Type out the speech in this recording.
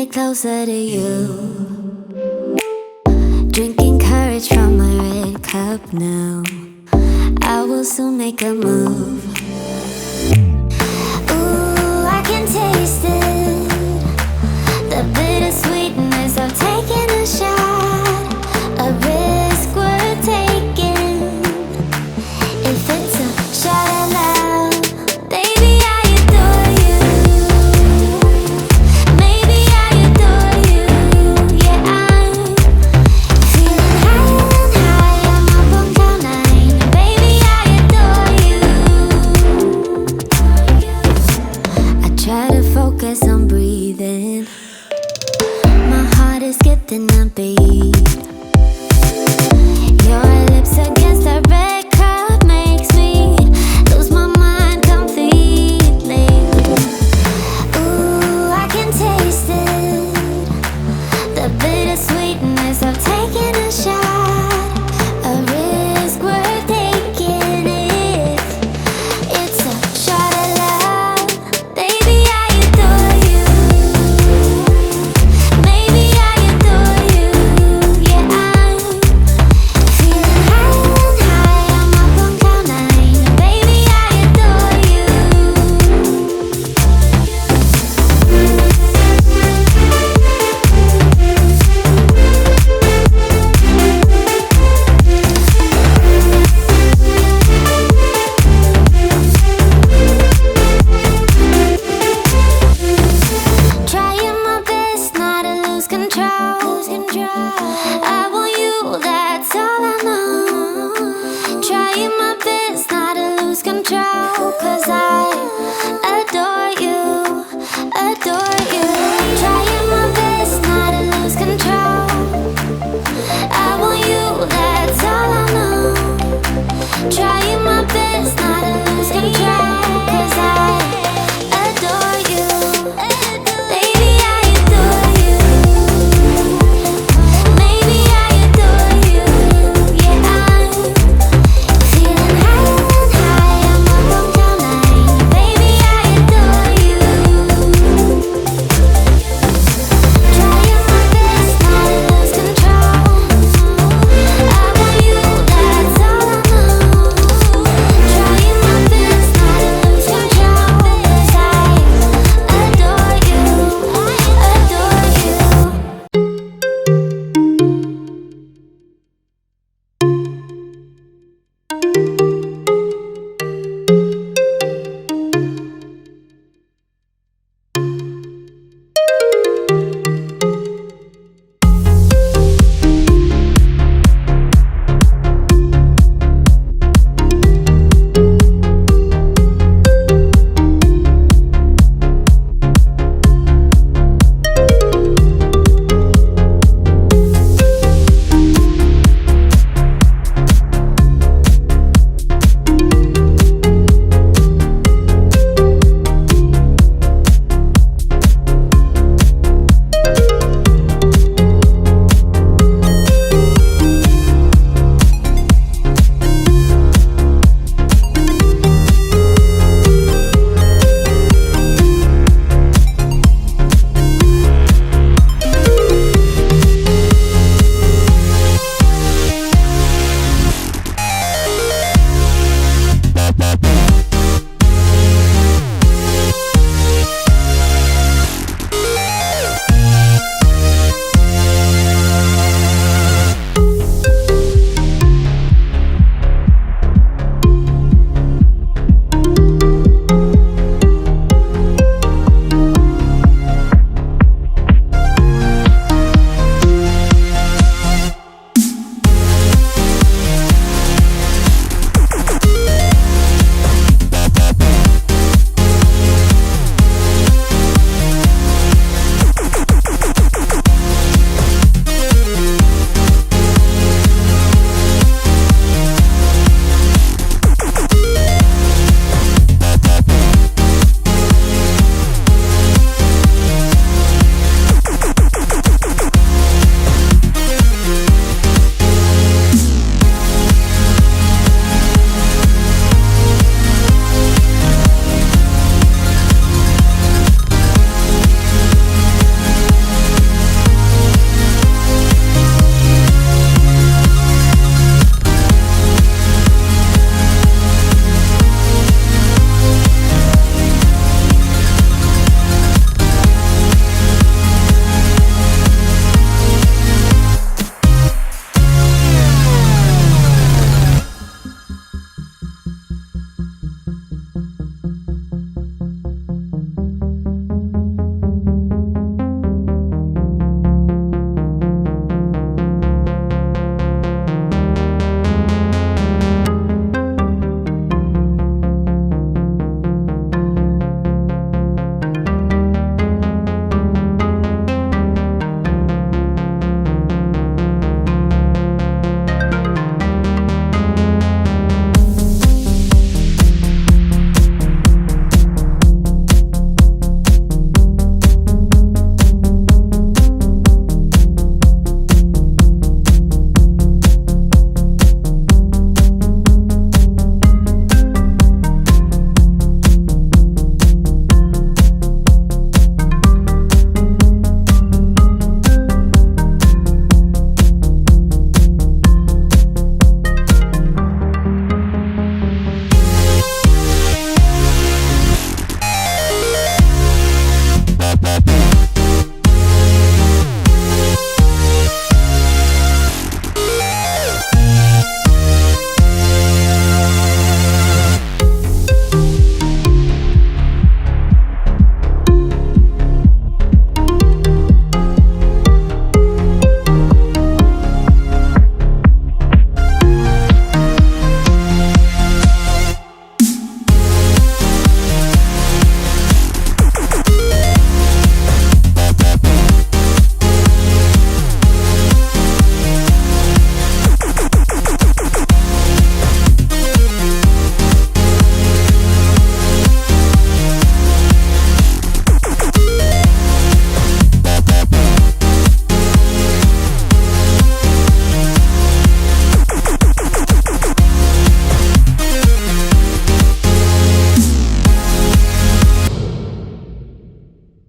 get closer to you. Drinking courage from my red cup now. I will soon make a move. Ooh, I can taste it, the bittersweetness of taking a shot, a risk worth taking. If it's a shot at love, baby, I adore you. Maybe I adore you. Yeah, I'm feeling high, I'm up on cloud nine. Baby, I adore you. I try to focus on breathing. My heart is skipping a beat. Your lips against a red cup makes me lose my mind completely. Ooh, I can taste it, the bittersweetness of taking a shot, a risk worth taking. It's a shot at love, baby, I adore you. Maybe I adore you. Yeah, I'm feeling high, I'm up on cloud nine. Baby, I adore you. Trying my best not to lose control. I want you, that's all I know. Trying my best not to lose control.